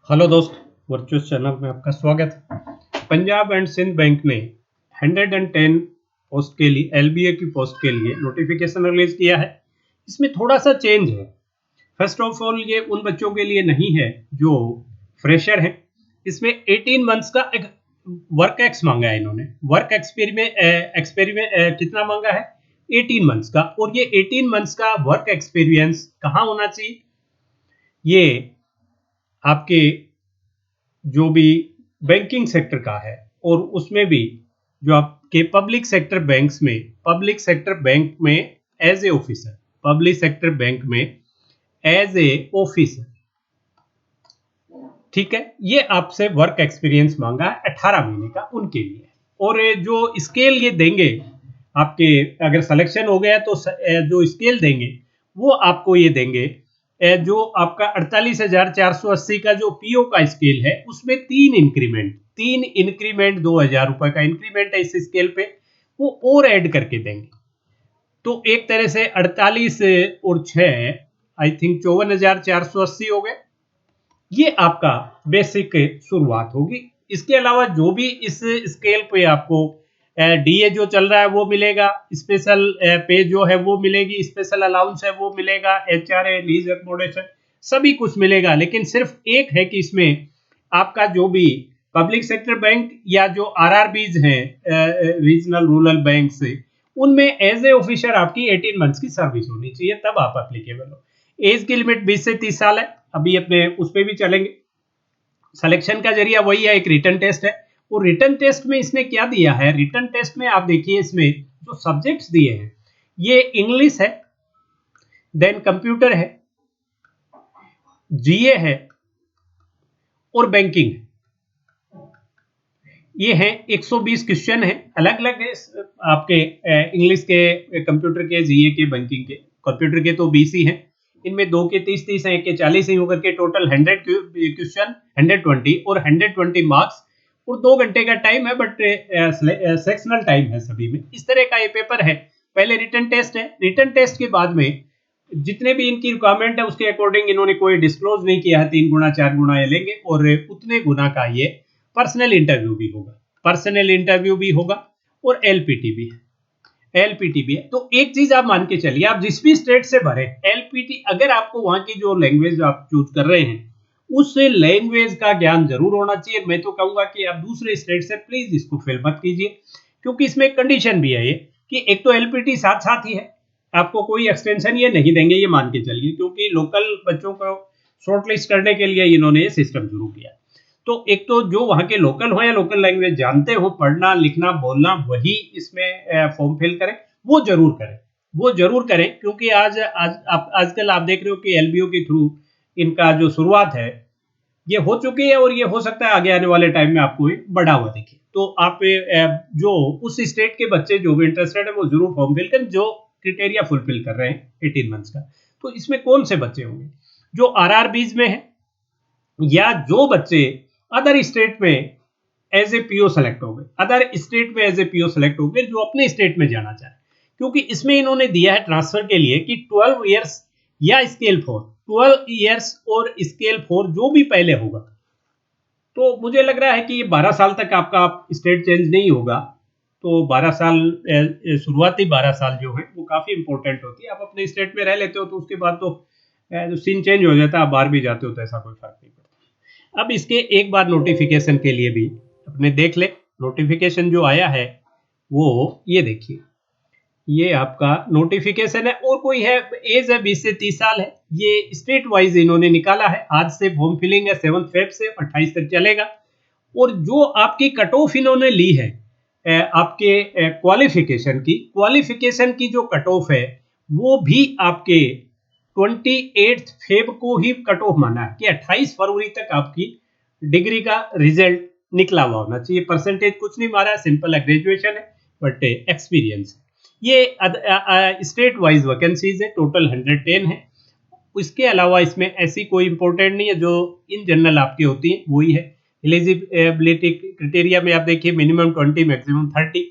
Hello दोस्त, virtual channel में आपका स्वागत है। पंजाब एंड सिंध बैंक ने 110 पोस्ट के लिए एलबीए की पोस्ट के लिए नोटिफिकेशन रिलीज किया है। इसमें थोड़ा सा चेंज है। फर्स्ट ऑफ ऑल ये उन बच्चों के लिए नहीं है जो फ्रेशर हैं। इसमें 18 मंथ्स का एक वर्क एक्स मांगा है इन्होंने। वर्क एक्सपेरिमेंट कितना मांगा है? 18 मंथ्स का। और ये 18 मंथ्स का वर्क एक्सपीरियंस कहाँ होना चाहिए? ये आपके जो भी बैंकिंग सेक्टर का है और उसमें भी जो आपके पब्लिक सेक्टर बैंक में as a officer, public sector bank में एज ए ऑफिसर, ठीक है। ये आपसे वर्क एक्सपीरियंस मांगा है 18 महीने का उनके लिए। और जो स्केल ये देंगे आपके, अगर सिलेक्शन हो गया तो जो स्केल देंगे वो आपको ये देंगे जो आपका 48,480 का जो पीओ का स्केल है उसमें 3 इंक्रीमेंट 2,000 रुपए का इंक्रीमेंट है इस स्केल पे, वो और ऐड करके देंगे। तो एक तरह से 48 और 6 आई थिंक 54,480 हो गए। ये आपका बेसिक शुरुआत होगी। इसके अलावा जो भी इस स्केल पे आपको डीए जो चल रहा है वो मिलेगा, स्पेशल पे जो है वो मिलेगी, स्पेशल अलाउंस है वो मिलेगा, एचआरए, लीज एकोमोडेशन, सभी कुछ मिलेगा। लेकिन सिर्फ एक है कि इसमें आपका जो भी पब्लिक सेक्टर बैंक या जो आरआरबीज हैं, रीजनल रूरल बैंक से, उनमें एज ए ऑफिसर आपकी 18 मंथ्स की सर्विस होनी चाहिए, तब आप अप्लीकेबल हो। एज की लिमिट 20 से 30 साल है। अभी अपने उस पर भी चलेंगे। सिलेक्शन का जरिया वही है, एक रिटर्न टेस्ट है। और रिटर्न टेस्ट में इसने क्या दिया है? रिटर्न टेस्ट में आप देखिए इसमें जो सब्जेक्ट्स दिए हैं ये इंग्लिश है, देन कंप्यूटर है, जीए है और बैंकिंग है। ये है 120 क्वेश्चन है, अलग अलग है आपके इंग्लिश के, कंप्यूटर के, जीए के, बैंकिंग के। कंप्यूटर के तो 20 ही हैं, इनमें 2 के 30 हैं, एक के 40 ही होकर के टोटल 100 क्वेश्चन, 120 और 120 मार्क्स और 2 घंटे का टाइम है। बट सेक्शनल टाइम है सभी में। इस तरह का ये पेपर है। पहले रिटर्न टेस्ट है, रिटर्न टेस्ट के बाद में जितने भी इनकी रिक्वायरमेंट है उसके अकॉर्डिंग इन्होंने कोई डिस्क्लोज नहीं किया है, 3 गुना 4 गुना ये लेंगे और उतने गुना का ये पर्सनल इंटरव्यू भी होगा, पर्सनल इंटरव्यू भी होगा और एलपीटी भी है, एलपीटी भी है। तो एक चीज आप मान के चलिए, आप जिस भी स्टेट से भरे एलपीटी, अगर आपको वहां की जो लैंग्वेज आप चूज कर रहे हैं उस लैंग्वेज का ज्ञान जरूर होना चाहिए। मैं तो कहूंगा कि आप दूसरे स्टेट से प्लीज इसको फेल मत कीजिए, क्योंकि इसमें कंडीशन भी है ये कि एक तो एलपीटी साथ साथ ही है, आपको कोई एक्सटेंशन ये नहीं देंगे, ये मान के चलिए, क्योंकि लोकल बच्चों को शॉर्टलिस्ट करने के लिए इन्होंने ये सिस्टम शुरू किया। तो एक तो जो वहाँ के लोकल हो या लोकल लैंग्वेज जानते हो, पढ़ना लिखना बोलना, वही इसमें फॉर्म फिल करें, वो जरूर करें, वो जरूर करें। क्योंकि आजकल आप देख रहे हो कि एलबीओ के थ्रू इनका जो शुरुआत है ये हो चुकी है और ये हो सकता है आगे आने वाले टाइम में आपको बढ़ा हुआ दिखे। तो आप जो उस स्टेट के बच्चे जो भी इंटरेस्टेड है वो जरूर फॉर्म फिल करें, जो क्रिटेरिया फुलफिल कर रहे हैं 18 मंथ्स का। तो इसमें कौन से बच्चे होंगे? जो आरआरबीज में है या जो बच्चे अदर स्टेट में एज ए पीओ सेलेक्ट हो गए, अदर स्टेट में एज ए पीओ सेलेक्ट हो गए, जो अपने स्टेट में जाना चाहे। क्योंकि इसमें इन्होंने दिया है ट्रांसफर के लिए कि 12 ईयर्स या स्केल 4, 12 ईयर्स और स्केल 4 जो भी पहले होगा। तो मुझे लग रहा है कि ये 12 साल तक आपका स्टेट चेंज नहीं होगा। तो 12 साल, शुरुआती 12 साल जो है वो काफी इंपॉर्टेंट होती है। आप अपने स्टेट में रह लेते हो तो उसके बाद तो जो सीन चेंज हो जाता है, आप बाहर भी जाते हो तो ऐसा कोई फर्क नहीं पड़ता। अब इसके एक बार नोटिफिकेशन के लिए भी अपने देख ले। नोटिफिकेशन जो आया है वो ये देखिए, ये आपका नोटिफिकेशन है। और कोई है, एज है 20 से 30 साल है। ये स्टेट वाइज इन्होंने निकाला है। आज से फॉर्म फिलिंग है, 7 फेब से 28 तक चलेगा। और जो आपकी कट ऑफ इन्होंने ली है आपके क्वालिफिकेशन की जो कट ऑफ है वो भी आपके 28 फेब को ही कट ऑफ माना है कि 28 फरवरी तक आपकी डिग्री का रिजल्ट निकला हुआ होना चाहिए। परसेंटेज कुछ नहीं मारा है, सिंपल ग्रेजुएशन है बट एक्सपीरियंस है। ये स्टेट वाइज वैकेंसीज है, टोटल 110 है। इसके अलावा इसमें ऐसी कोई इंपॉर्टेंट नहीं है, जो इन जनरल आपकी होती है वही है। एलिजिबिलिटी क्राइटेरिया में आप देखिए मिनिमम 20 मैक्सिमम 30।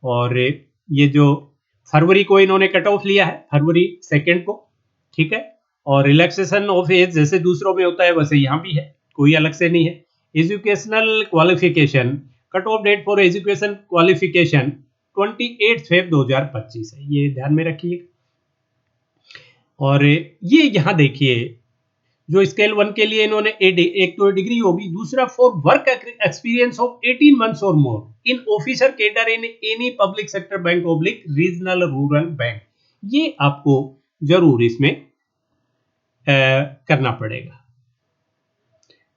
और ये जो फरवरी को इन्होंने कट ऑफ लिया है, फरवरी 2 को, ठीक है। और रिलैक्सेशन ऑफ एज जैसे दूसरों में होता है वैसे यहाँ भी है, कोई अलग से नहीं है। Educational qualification, cut off date for education qualification 28 Feb 2025 है, ये ध्यान में रखिए। और ये यहाँ देखिए, जो स्केल 1 के लिए इन्होंने एक तो डिग्री होगी, दूसरा for work experience of 18 months और more in officer cadre in any public sector bank oblique regional rural bank, ये आपको जरूर इसमें करना पड़ेगा।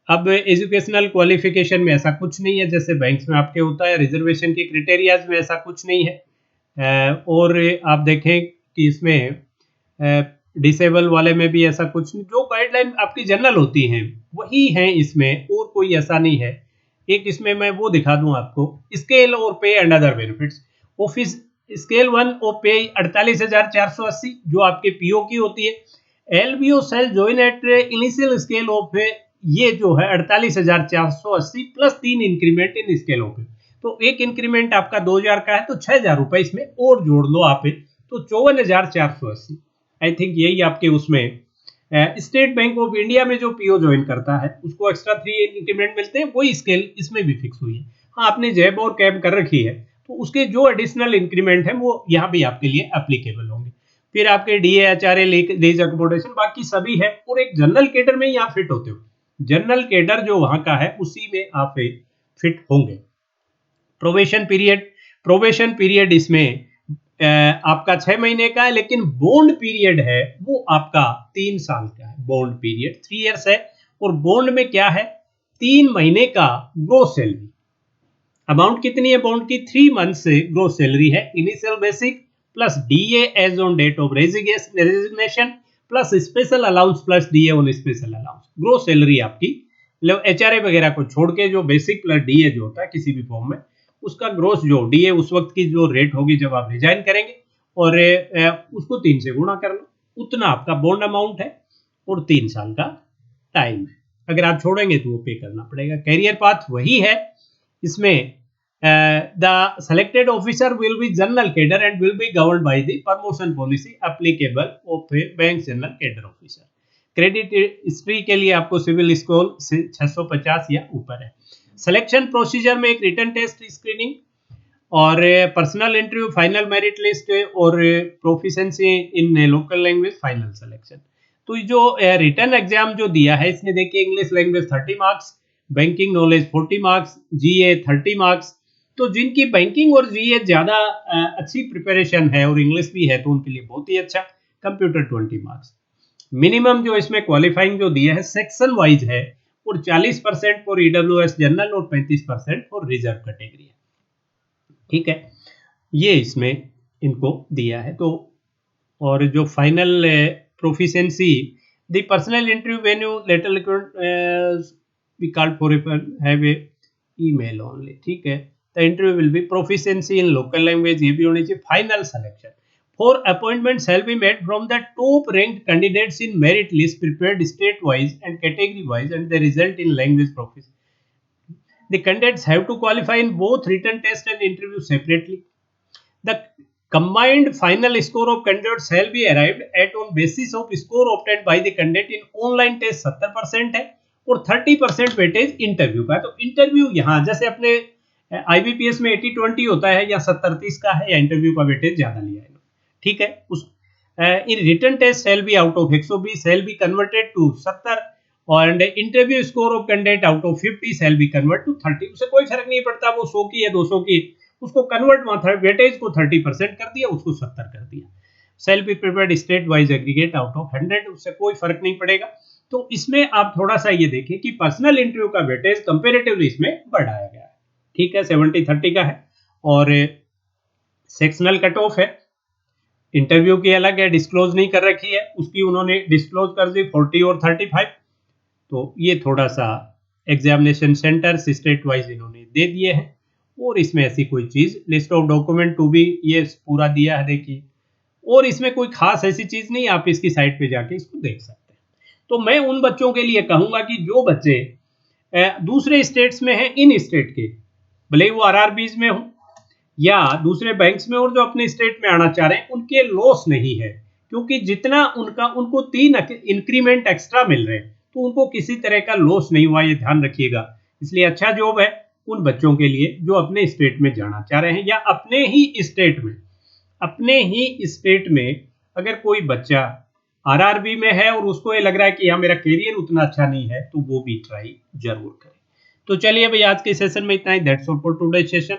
अब एजुकेशनल क्वालिफिकेशन में ऐसा कुछ नहीं है जैसे बैंक्स में आपके होता है, रिजर्वेशन के क्राइटेरियाज में ऐसा कुछ नहीं है। और आप देखें कि इसमें डिसेबल वाले में भी ऐसा कुछ नहीं, जो गाइडलाइन आपकी जनरल होती हैं वही हैं इसमें, और कोई ऐसा नहीं है। एक इसमें मैं वो दिखा दूं आपको, स्केल और पे and other benefits. Office scale 1 और पे 48,480 जो आपके पीओ की होती है। LBO shall join at initial scale of, ये जो है 48,480 plus 3 increment in scale of. तो एक इंक्रीमेंट आपका 2,000 का है तो 6,000 रुपए इसमें और जोड़ लो आप, तो 54,480। आई थिंक यही आपके उसमें स्टेट बैंक ऑफ इंडिया में जो पीओ ज्वाइन करता है उसको एक्स्ट्रा 3 इंक्रीमेंट मिलते हैं, वही स्केल इसमें भी फिक्स हुई है। हाँ, आपने जैब और कैब कर रखी है तो उसके जो एडिशनल इंक्रीमेंट है वो यहाँ भी आपके लिए एप्लीकेबल होंगे। फिर आपके डीए, एचआरए, लीज अकोमोडेशन बाकी सभी है, और एक जनरल कैडर में यहाँ फिट होते हो। जनरल कैडर जो वहां का है उसी में आप फिट होंगे। प्रोबेशन पीरियड इसमें आपका 6 महीने का है, लेकिन बॉन्ड पीरियड है वो आपका 3 साल का है। बॉन्ड पीरियड 3 इयर्स है, और बॉन्ड में क्या है, 3 महीने का ग्रोस सैलरी। अमाउंट कितनी है बॉन्ड की, 3 मंथ से ग्रोस सैलरी है, initial basic plus DA as on date of resignation plus special allowance plus DA on special allowance. Gross salary आपकी मतलब एचआरए वगैरह को छोड़ के जो बेसिक प्लस डीए जो होता है किसी भी फॉर्म में, उसका ग्रोस जो डीए उस वक्त की जो रेट होगी जब आप रिजाइन करेंगे, और उसको 3 से गुणा कर लो, उतना आपका बॉन्ड अमाउंट है और 3 साल का टाइम है। अगर आप छोड़ेंगे तो वो पे करना पड़ेगा। कैरियर पाथ वही है इसमें। the selected officer will be general cadre and will be governed by the promotion policy applicable of a bank general cadre officer। Credit history के लिए आपको सिविल स्कोर 650 या ऊपर है। सिलेक्शन प्रोसीजर में एक रिटन टेस्ट स्क्रीनिंग और personal interview, final merit list और proficiency in local language, final selection. तो जो रिटन एग्जाम जो दिया है इसने देखिए, English language 30 marks, banking knowledge 40 marks, GA 30 marks. तो जिनकी बैंकिंग और जीए ज्यादा अच्छी प्रिपरेशन है और इंग्लिश भी है तो उनके लिए बहुत ही अच्छा। Computer 20 marks. मिनिमम जो इसमें क्वालिफाइंग जो दिया है सेक्शन वाइज है, और 40% फॉर ईडब्ल्यूएस जनरल और 35% फॉर रिजर्व कैटेगरी है। ठीक है, ये इसमें इनको दिया है। तो और जो final proficiency, the personal interview venue letter we called for have a email only. ठीक है, the interview will be proficiency in local language, ये भी होनी चाहिए। Final selection for appointment shall be made from the top ranked candidates in merit list prepared state wise and category wise and the result in language proficiency. The candidates have to qualify in both written test and interview separately. The combined final score of candidates shall be arrived at on basis of score obtained by the candidate in online test 70% है और 30% weightage interview का है। तो interview यहाँ जैसे अपने IBPS में 80-20 होता है या 70-30 का है, या इंटरव्यू का वेटेज ज्यादा लिया है। ठीक है, उस in written test shall be out of 120 shall be converted to 70 और interview score of candidate out of 50 shall be convert to 30। उसे कोई फर्क नहीं पड़ता वो 100 की है 200 की, उसको कन्वर्ट वेटेज को 30% कर दिया, उसको 70 कर दिया। Shall be prepared state wise aggregate out of 100, उससे कोई फर्क नहीं पड़ेगा। तो इसमें आप थोड़ा सा ये देखें कि पर्सनल इंटरव्यू का वेटेज कंपेरेटिवली इसमें बढ़ाया गया है। ठीक है, 70-30 का है और सेक्शनल कट ऑफ है। इंटरव्यू की अलग है, डिस्क्लोज नहीं कर रखी है, उसकी उन्होंने डिस्क्लोज कर दी 40 और 35। तो ये थोड़ा सा एग्जामिनेशन सेंटर स्टेट वाइज इन्होंने दे दिए हैं, और इसमें ऐसी कोई चीज list of document to be ये पूरा दिया है देखिए, और इसमें कोई खास ऐसी चीज नहीं, आप इसकी साइट पे जाके इसको देख सकते हैं। तो मैं उन बच्चों के लिए कहूंगा कि जो बच्चे दूसरे स्टेट्स में हैं, इन स्टेट के भले वो RRBs में हो या दूसरे बैंक्स में, और जो अपने स्टेट में आना चाह रहे हैं उनके लॉस नहीं है, क्योंकि जितना उनको 3 इंक्रीमेंट एक्स्ट्रा मिल रहे हैं, तो उनको किसी तरह का लॉस नहीं हुआ, ये ध्यान रखिएगा। इसलिए अच्छा जॉब है उन बच्चों के लिए जो अपने स्टेट में जाना चाह रहे हैं, या अपने ही स्टेट में अगर कोई बच्चा आरआरबी में है और उसको ये लग रहा है कि यहाँ मेरा करियर उतना अच्छा नहीं है, तो वो भी ट्राई जरूर करें। तो चलिए भाई, आज के सेशन में इतना ही। That's all for today session.